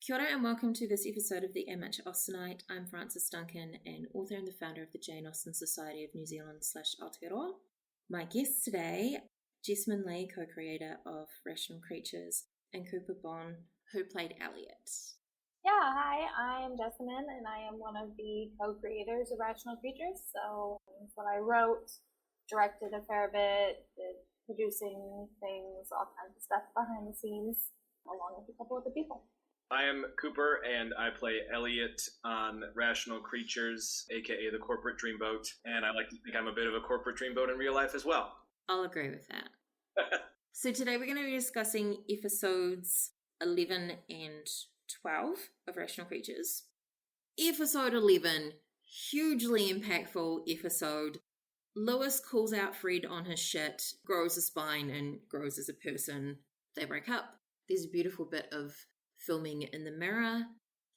Kia ora and welcome to this episode of the Amateur Austenite. I'm Frances Duncan, an author and the founder of the Jane Austen Society of New Zealand / Aotearoa. My guests today, Jessamyn Leigh, co-creator of Rational Creatures, and Cooper Bohn, who played Elliot. Yeah, hi, I'm Jessamyn, and I am one of the co-creators of Rational Creatures. So that's what I wrote, directed a fair bit, did producing things, all kinds of stuff behind the scenes, along with a couple other people. I am Cooper, and I play Elliot on Rational Creatures, aka the Corporate Dreamboat, and I like to think I'm a bit of a corporate dreamboat in real life as well. I'll agree with that. So today we're going to be discussing episodes 11 and 12 of Rational Creatures. Episode 11, hugely impactful episode. Lewis calls out Fred on his shit, grows a spine, and grows as a person. They break up. There's a beautiful bit of filming in the mirror.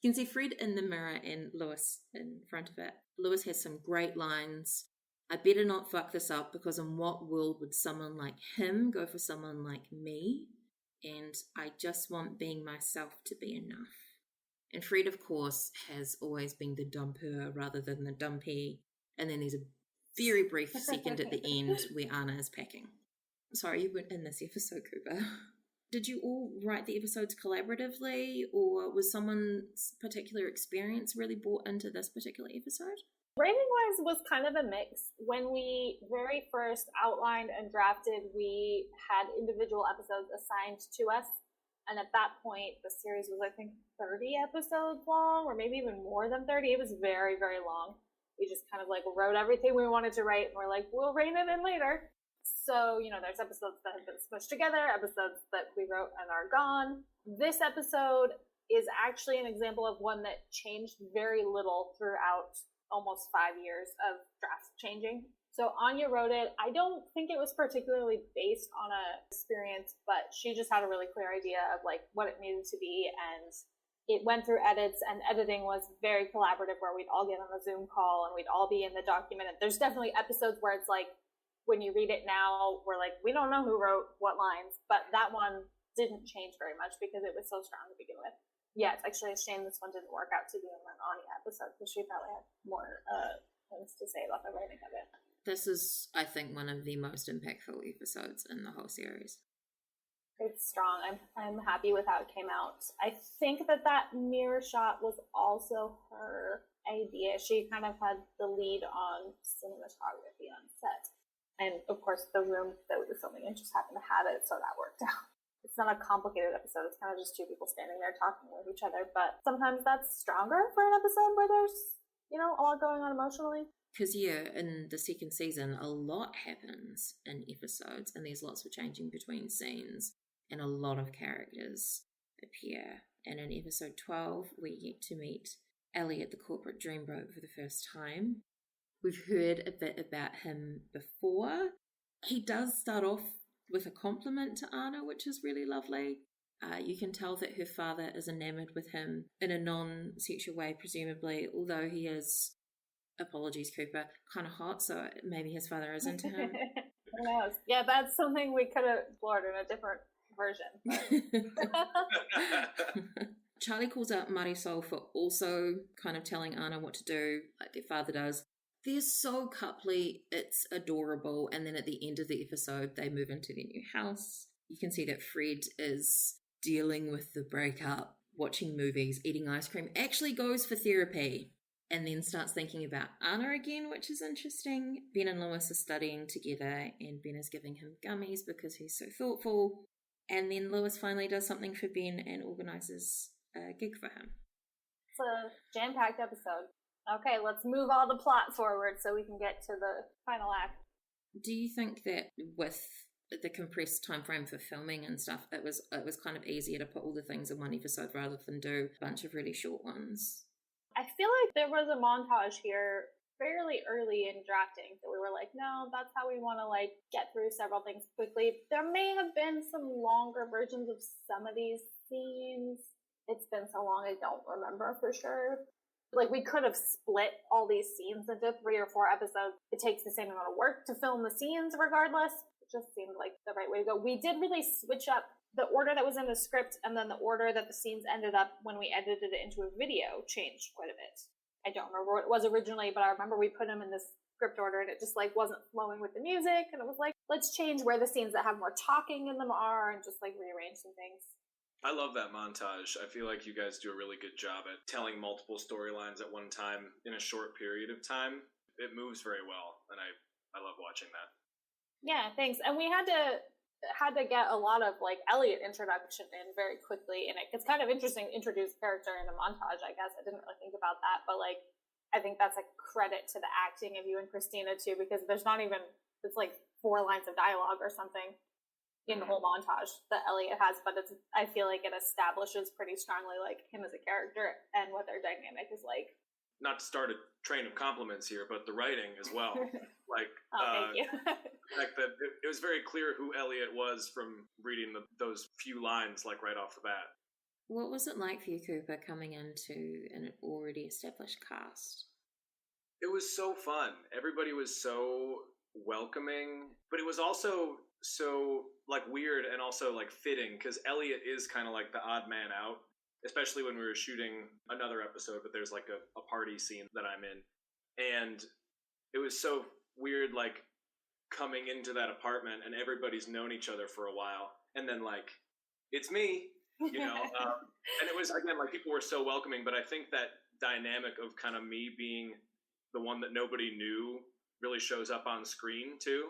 You can see Fred in the mirror and Lewis in front of it. Lewis has some great lines. I better not fuck this up because in what world would someone like him go for someone like me? And I just want being myself to be enough. And Fred, of course, has always been the dumper rather than the dumpy. And then there's a very brief second at the end where Anna is packing. Sorry, you weren't in this episode, Cooper. Did you all write the episodes collaboratively, or was someone's particular experience really brought into this particular episode? Writing-wise was kind of a mix. When we very first outlined and drafted, we had individual episodes assigned to us. And at that point, the series was, I think, 30 episodes long, or maybe even more than 30. It was very, very long. We just kind of wrote everything we wanted to write, and we're like, we'll rein it in later. So, there's episodes that have been smushed together, episodes that we wrote and are gone. This episode is actually an example of one that changed very little throughout almost 5 years of draft changing. So Anya wrote it. I don't think it was particularly based on a experience, but she just had a really clear idea of what it needed to be, and it went through edits, and editing was very collaborative where we'd all get on a Zoom call and we'd all be in the document. And there's definitely episodes where it's when you read it now, we're we don't know who wrote what lines, but that one didn't change very much because it was so strong to begin with. Yeah, it's actually a shame this one didn't work out to be an Anya episode because she probably had more things to say about the writing of it. This is, I think, one of the most impactful episodes in the whole series. It's strong. I'm happy with how it came out. I think that mirror shot was also her idea. She kind of had the lead on cinematography on set. And, of course, the room that we were filming in just happened to have it, so that worked out. It's not a complicated episode. It's kind of just two people standing there talking with each other. But sometimes that's stronger for an episode where there's, a lot going on emotionally. Because, in the second season, a lot happens in episodes, and there's lots of changing between scenes, and a lot of characters appear. And in episode 12, we get to meet Elliot, the corporate dreamboat, for the first time. We've heard a bit about him before. He does start off with a compliment to Anna, which is really lovely. You can tell that her father is enamored with him in a non-sexual way, presumably, although he is, apologies, Cooper, kind of hot, so maybe his father is into him. Who knows? Yeah, that's something we could have explored in a different version. Charlie calls out Marisol for also kind of telling Anna what to do, like their father does. They're so coupley, it's adorable. And then at the end of the episode, they move into their new house. You can see that Fred is dealing with the breakup, watching movies, eating ice cream, actually goes for therapy, and then starts thinking about Anna again, which is interesting. Ben and Lewis are studying together, and Ben is giving him gummies because he's so thoughtful. And then Lewis finally does something for Ben and organises a gig for him. It's a jam-packed episode. Okay, let's move all the plot forward so we can get to the final act. Do you think that with the compressed time frame for filming and stuff, it was kind of easier to put all the things in one episode rather than do a bunch of really short ones? I feel like there was a montage here fairly early in drafting that we were no, that's how we want to get through several things quickly. There may have been some longer versions of some of these scenes. It's been so long I don't remember for sure. We could have split all these scenes into 3 or 4 episodes. It takes the same amount of work to film the scenes regardless. It just seemed like the right way to go. We did really switch up the order that was in the script and then the order that the scenes ended up when we edited it into a video changed quite a bit. I don't remember what it was originally, but I remember we put them in this script order and it just like wasn't flowing with the music, and it was like, let's change where the scenes that have more talking in them are and just like rearrange some things. I love that montage. I feel like you guys do a really good job at telling multiple storylines at one time in a short period of time. It moves very well, and I love watching that. Yeah, thanks. And we had to get a lot of like Elliot introduction in very quickly, and it's kind of interesting to introduce character in a montage, I guess. I didn't really think about that, but like I think that's a credit to the acting of you and Christina too, because there's not even, it's like 4 lines of dialogue or something in the whole montage that Elliot has, but I feel like it establishes pretty strongly like him as a character and what their dynamic is like. Not to start a train of compliments here, but the writing as well. Like, thank you. like that, it was very clear who Elliot was from reading those few lines, like right off the bat. What was it like for you, Cooper, coming into an already established cast? It was so fun. Everybody was so welcoming, but it was also so like weird and also like fitting, because Elliot is kind of like the odd man out, especially when we were shooting another episode, but there's like a party scene that I'm in. And it was so weird, like coming into that apartment and everybody's known each other for a while. And then like, it's me, you know? And it was, again, like people were so welcoming, but I think that dynamic of kind of me being the one that nobody knew really shows up on screen too.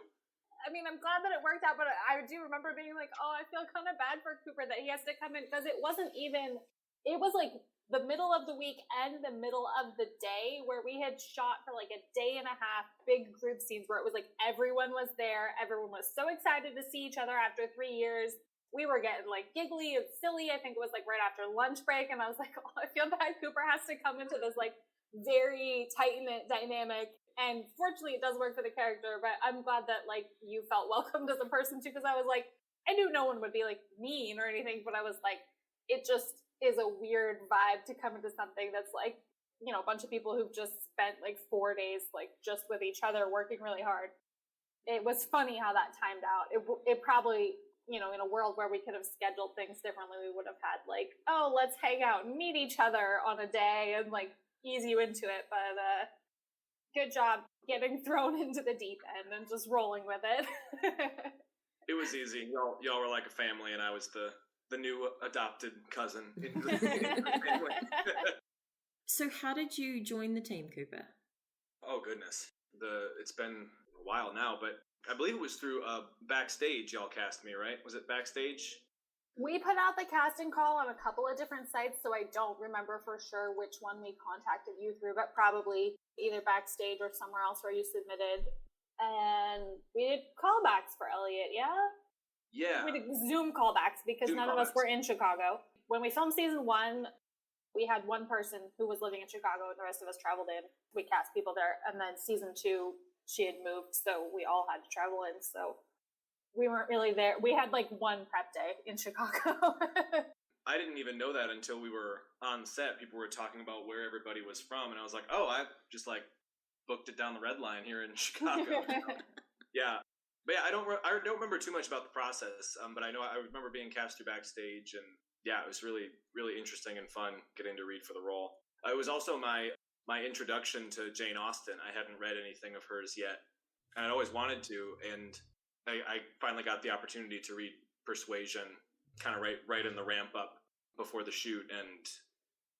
I mean, I'm glad that it worked out, but I do remember being like, oh, I feel kind of bad for Cooper that he has to come in, because it wasn't even, it was like the middle of the week and the middle of the day where we had shot for like a day and a half big group scenes where it was like everyone was there. Everyone was so excited to see each other after 3 years. We were getting like giggly and silly. I think it was like right after lunch break. And I was like, oh, I feel bad Cooper has to come into this like very tight-knit dynamic. And fortunately it does work for the character, but I'm glad that like you felt welcomed as a person too, because I was like, I knew no one would be like mean or anything, but I was like, it just is a weird vibe to come into something that's like, you know, a bunch of people who've just spent like 4 days like just with each other working really hard. It was funny how that timed out. It probably, you know, in a world where we could have scheduled things differently, we would have had like, oh, let's hang out and meet each other on a day and like ease you into it. But good job getting thrown into the deep end and just rolling with it. It was easy. Y'all were like a family, and I was the new adopted cousin. So how did you join the team, Cooper? Oh, goodness. It's been a while now, but I believe it was through Backstage y'all cast me, right? Was it Backstage? We put out the casting call on a couple of different sites, so I don't remember for sure which one we contacted you through, but probably either Backstage or somewhere else where you submitted. And we did callbacks for Elliot, yeah? Yeah. We did Zoom callbacks because none of us were in Chicago. When we filmed season 1, we had one person who was living in Chicago and the rest of us traveled in. We cast people there. And then season 2, she had moved, so we all had to travel in. So we weren't really there. We had like one prep day in Chicago. I didn't even know that until we were on set. People were talking about where everybody was from, and I was like, oh, I just like booked it down the red line here in Chicago. Yeah. But yeah, I don't remember too much about the process, but I know I remember being cast through Backstage, and yeah, it was really, really interesting and fun getting to read for the role. It was also my introduction to Jane Austen. I hadn't read anything of hers yet, and I'd always wanted to, and I finally got the opportunity to read Persuasion kind of right in the ramp up before the shoot, and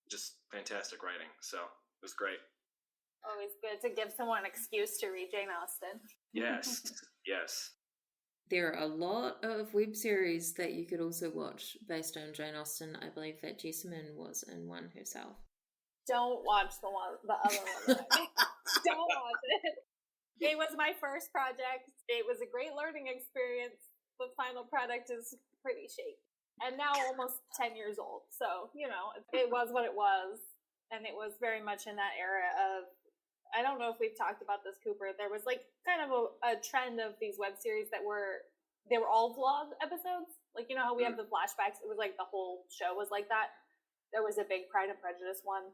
just fantastic writing. So it was great. Always good to give someone an excuse to read Jane Austen. Yes, yes. There are a lot of web series that you could also watch based on Jane Austen. I believe that Jessamyn was in one herself. Don't watch the other one. Don't watch it. It was my first project. It was a great learning experience. The final product is pretty shaky. And now almost 10 years old. So, you know, it was what it was. And it was very much in that era of, I don't know if we've talked about this, Cooper. There was like kind of a trend of these web series that they were all vlog episodes. Like, you know how we have the flashbacks? It was like the whole show was like that. There was a big Pride and Prejudice one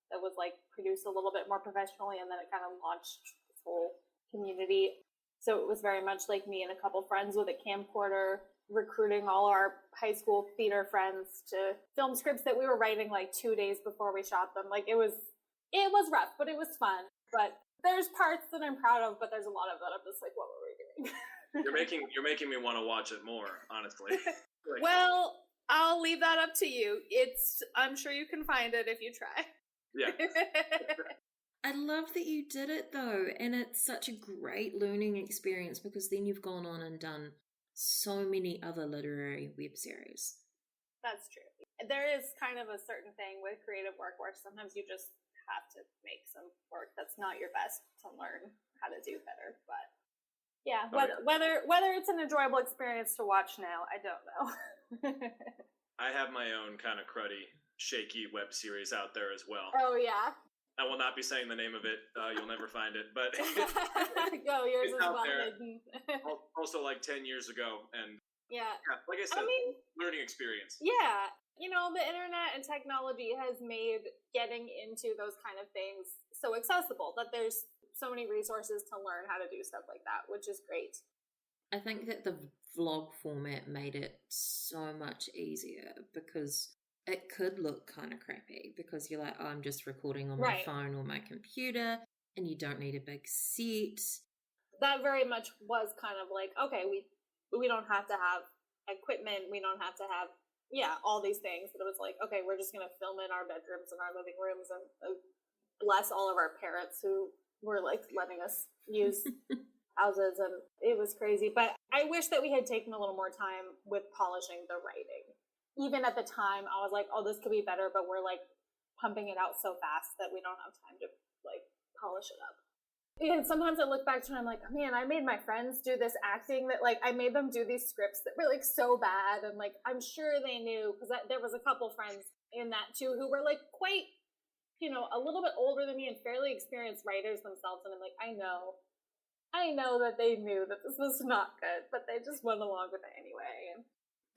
that was like produced a little bit more professionally, and then it kind of launched this whole community. So it was very much like me and a couple friends with a camcorder recruiting all our high school theater friends to film scripts that we were writing like 2 days before we shot them. Like it was rough, but it was fun. But there's parts that I'm proud of, but there's a lot of that I'm just like, what were we doing? You're making me want to watch it more, honestly. Like, well, I'll leave that up to you. I'm sure you can find it if you try. Yeah. I love that you did it though, and it's such a great learning experience because then you've gone on and done so many other literary web series. That's true. There is kind of a certain thing with creative work where sometimes you just have to make some work that's not your best to learn how to do better. But yeah, whether it's an enjoyable experience to watch now, I don't know. I have my own kind of cruddy, shaky web series out there as well. Oh yeah. I will not be saying the name of it. You'll never find it, but go yours is well hidden. Also, like 10 years ago, and yeah, like I said, learning experience. Yeah, the internet and technology has made getting into those kind of things so accessible that there's so many resources to learn how to do stuff like that, which is great. I think that the vlog format made it so much easier because it could look kind of crappy because you're like, oh, I'm just recording on my phone or my computer, and you don't need a big set. That very much was kind of like, okay, we don't have to have equipment, we don't have to have, all these things. But it was like, okay, we're just going to film in our bedrooms and our living rooms, and bless all of our parents who were like letting us use houses, and it was crazy. But I wish that we had taken a little more time with polishing the writing. Even at the time, I was like, oh, this could be better, but we're like pumping it out so fast that we don't have time to like polish it up. And sometimes I look back to it and I'm like, man, I made my friends do this acting that like I made them do these scripts that were like so bad, and like I'm sure they knew, because there was a couple friends in that too who were like quite, a little bit older than me and fairly experienced writers themselves, and I'm like, I know that they knew that this was not good, but they just went along with it anyway.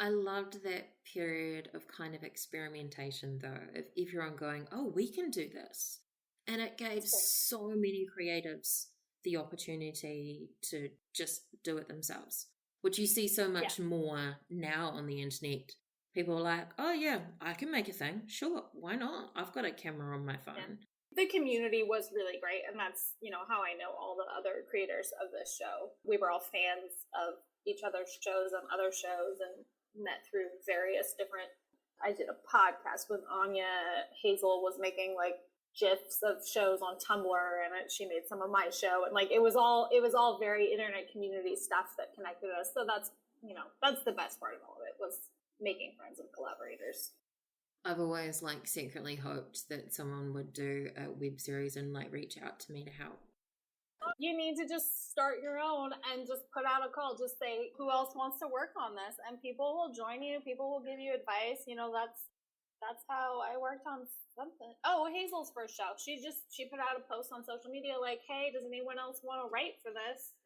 I loved that period of kind of experimentation, though, of everyone going, oh, we can do this. And it gave so many creatives the opportunity to just do it themselves, which you see so much more now on the internet. People are like, oh, yeah, I can make a thing. Sure, why not? I've got a camera on my phone. Yeah. The community was really great, and that's, how I know all the other creators of this show. We were all fans of each other's shows and other shows, and met through various different. I did a podcast with Anya. Hazel was making like GIFs of shows on Tumblr, and she made some of my show, and like it was all very internet community stuff that connected us. So that's that's the best part of all of it, was making friends and collaborators. I've always like secretly hoped that someone would do a web series and like reach out to me to help. You need to just start your own and just put out a call. Just say, who else wants to work on this? And people will join you. People will give you advice. That's how I worked on something. Oh, Hazel's first show. She put out a post on social media like, hey, does anyone else want to write for this?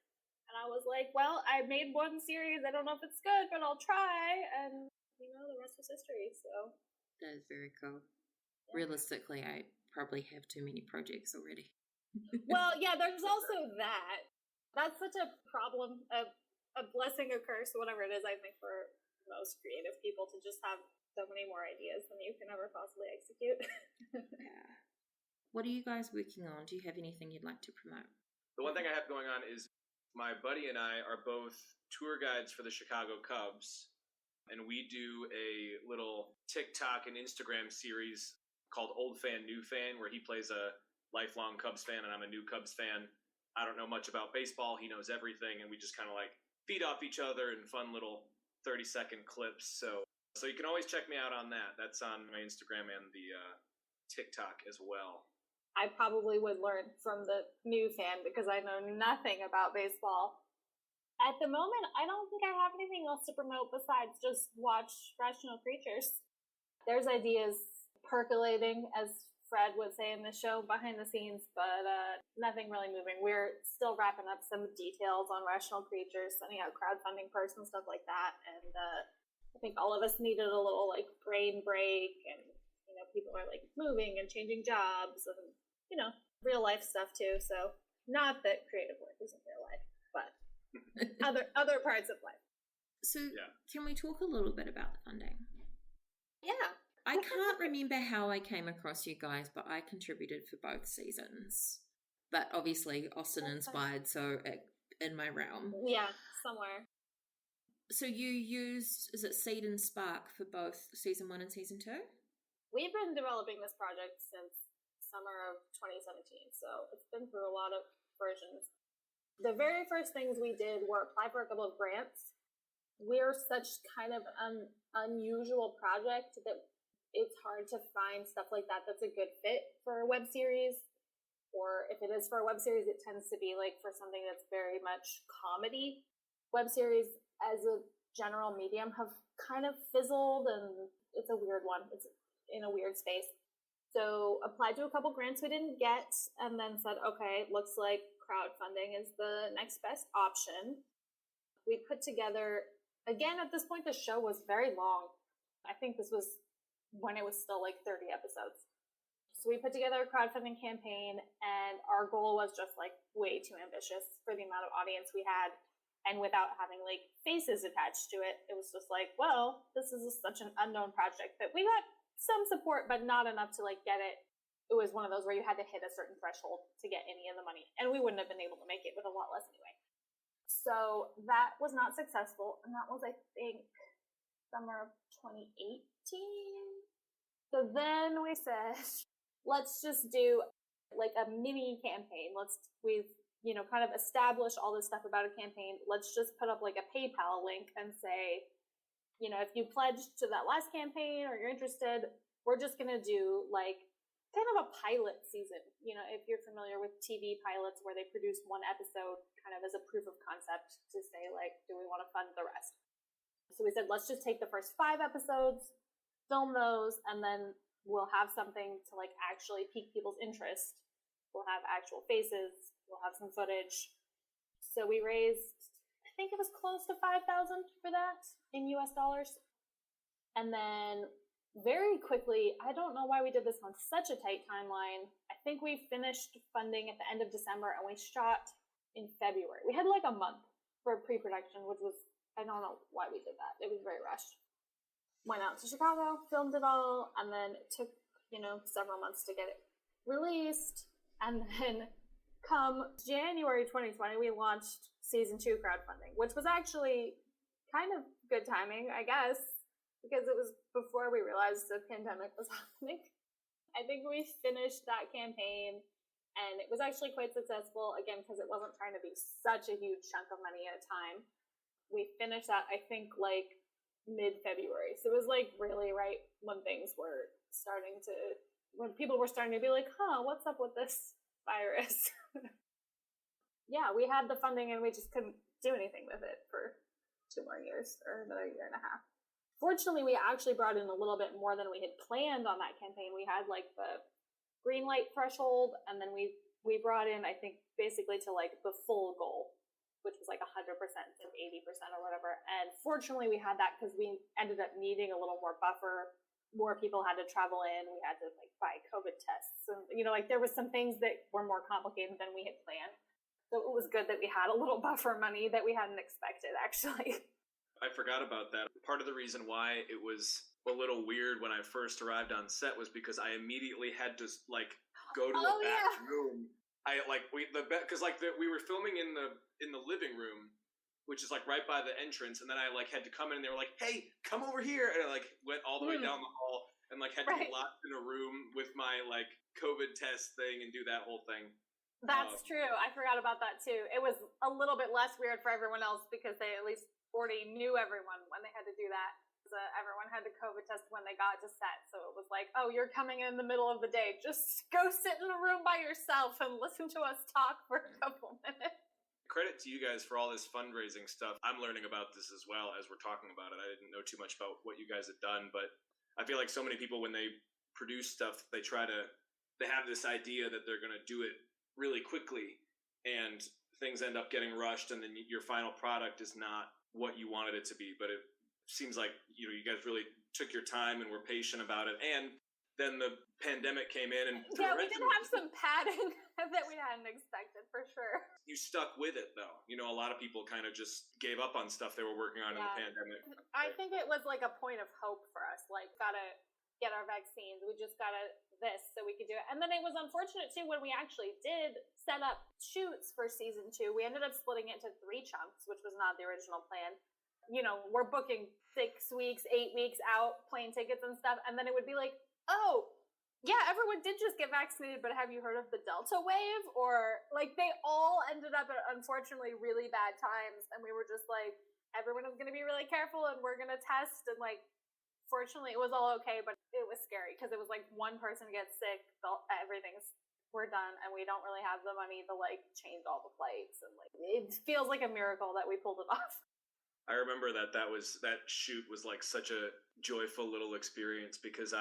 And I was like, well, I made one series. I don't know if it's good, but I'll try. And, the rest was history. So that is very cool. Yeah. Realistically, I probably have too many projects already. Well, yeah, there's also that. That's such a problem, a blessing, a curse, whatever it is, I think, for most creative people, to just have so many more ideas than you can ever possibly execute. Yeah. What are you guys working on? Do you have anything you'd like to promote? The one thing I have going on is my buddy and I are both tour guides for the Chicago Cubs, and we do a little TikTok and Instagram series called Old Fan, New Fan, where he plays a lifelong Cubs fan and I'm a new Cubs fan. I don't know much about baseball. He knows everything, and we just kind of like feed off each other in fun little 30-second clips. So you can always check me out on that. That's on my Instagram and the TikTok as well. I probably would learn from the new fan because I know nothing about baseball. At the moment, I don't think I have anything else to promote besides just watch Rational Creatures. There's ideas percolating, as Fred would say in the show, behind the scenes, but nothing really moving. We're still wrapping up some details on Rational Creatures, sending out crowdfunding perks and stuff like that, and I think all of us needed a little like brain break, and people are like moving and changing jobs, and real life stuff too. So not that creative work isn't real life, but other parts of life. So can we talk a little bit about the funding? Yeah. I can't remember how I came across you guys, but I contributed for both seasons. But obviously, Austin inspired, so in my realm. Yeah, somewhere. So you used, is it Seed and Spark for both season 1 and season 2? We've been developing this project since summer of 2017, so it's been through a lot of versions. The very first things we did were apply for a couple of grants. We're such kind of an unusual project that it's hard to find stuff like that that's a good fit for a web series. Or if it is for a web series, it tends to be like for something that's very much comedy. Web series as a general medium have kind of fizzled, and it's a weird one. It's in a weird space. So applied to a couple grants we didn't get, and then said, okay, looks like crowdfunding is the next best option. We put together, again, at this point, the show was very long. I think this was when it was still like 30 episodes. So we put together a crowdfunding campaign, and our goal was just like way too ambitious for the amount of audience we had. And without having like faces attached to it, it was just like, well, this is such an unknown project that we got some support, but not enough to like get it. It was one of those where you had to hit a certain threshold to get any of the money. And we wouldn't have been able to make it with a lot less anyway. So that was not successful. And that was, I think, summer of 2018. So then we said, let's just do like a mini campaign. We've kind of established all this stuff about a campaign. Let's just put up like a PayPal link and say, if you pledged to that last campaign or you're interested, we're just going to do like kind of a pilot season. If you're familiar with TV pilots where they produce one episode kind of as a proof of concept to say like, do we want to fund the rest? So we said, let's just take the first 5 episodes, film those, and then we'll have something to like actually pique people's interest. We'll have actual faces. We'll have some footage. So we raised, I think it was close to $5,000 for that in US dollars. And then very quickly, I don't know why we did this on such a tight timeline. I think we finished funding at the end of December and we shot in February. We had like a month for pre-production, which was, I don't know why we did that. It was very rushed. Went out to Chicago, filmed it all, and then it took, several months to get it released. And then come January 2020, we launched season 2 crowdfunding, which was actually kind of good timing, I guess, because it was before we realized the pandemic was happening. I think we finished that campaign, and it was actually quite successful, again, because it wasn't trying to be such a huge chunk of money at a time. We finished that, I think, like mid-February. So it was like really right when things were when people were starting to be like, what's up with this virus? Yeah, we had the funding and we just couldn't do anything with it for 2 more years or another year and a half. Fortunately, we actually brought in a little bit more than we had planned on that campaign. We had like the green light threshold, and then we brought in, I think, basically to like the full goal, which was like 100% and 80% or whatever. And fortunately, we had that because we ended up needing a little more buffer. More people had to travel in. We had to like buy COVID tests, and there was some things that were more complicated than we had planned. So it was good that we had a little buffer money that we hadn't expected, actually. I forgot about that. Part of the reason why it was a little weird when I first arrived on set was because I immediately had to like go to a back room. We were filming in the living room, which is like right by the entrance, and then I like had to come in and they were like, "Hey, come over here," and I like went all the way down the hall and like had to get locked in a room with my like COVID test thing and do that whole thing. That's true. I forgot about that too. It was a little bit less weird for everyone else because they at least already knew everyone when they had to do that. Everyone had to COVID test when they got to set. So it was like, oh, you're coming in the middle of the day. Just go sit in a room by yourself and listen to us talk for a couple minutes. Credit to you guys for all this fundraising stuff. I'm learning about this as well as we're talking about it. I didn't know too much about what you guys had done, but I feel like so many people, when they produce stuff, they have this idea that they're going to do it really quickly, and things end up getting rushed, and then your final product is not what you wanted it to be. But it seems like you guys really took your time and were patient about it, and then the pandemic came in and yeah, we did have some padding that we hadn't expected for sure. You stuck with it though. You know, a lot of people kind of just gave up on stuff they were working on in the pandemic. I think it was like a point of hope for us. Like, gotta get our vaccines. We just gotta this so we could do it. And then it was unfortunate too when we actually did set up shoots for season 2. We ended up splitting it into 3 chunks, which was not the original plan. You know, we're booking 6 weeks, 8 weeks out, plane tickets and stuff, and then it would be like, oh, yeah, everyone did just get vaccinated, but have you heard of the Delta wave? Or, like, they all ended up at, unfortunately, really bad times, and we were just like, everyone is going to be really careful, and we're going to test, and, like, fortunately, it was all okay, but it was scary, because it was like, one person gets sick, we're done, and we don't really have the money to, like, change all the flights, and, like, it feels like a miracle that we pulled it off. I remember that shoot was like such a joyful little experience because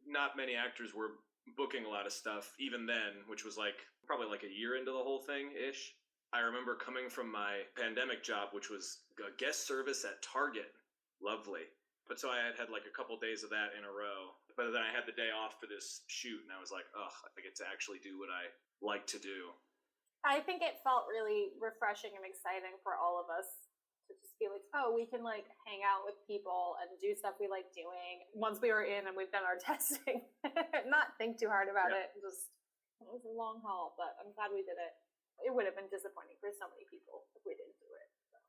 not many actors were booking a lot of stuff even then, which was like probably like a year into the whole thing ish. I remember coming from my pandemic job, which was a guest service at Target. Lovely. But so I had like a couple days of that in a row, but then I had the day off for this shoot and I was like, I get to actually do what I like to do. I think it felt really refreshing and exciting for all of us to just be like, oh, we can like hang out with people and do stuff we like doing once we were in and we've done our testing. Not think too hard about it. It was a long haul, but I'm glad we did it. It would have been disappointing for so many people if we didn't do it. So.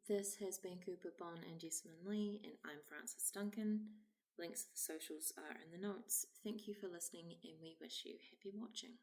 This has been Cooper Bohn and Jessamyn Leigh, and I'm Frances Duncan. Links to the socials are in the notes. Thank you for listening, and we wish you happy watching.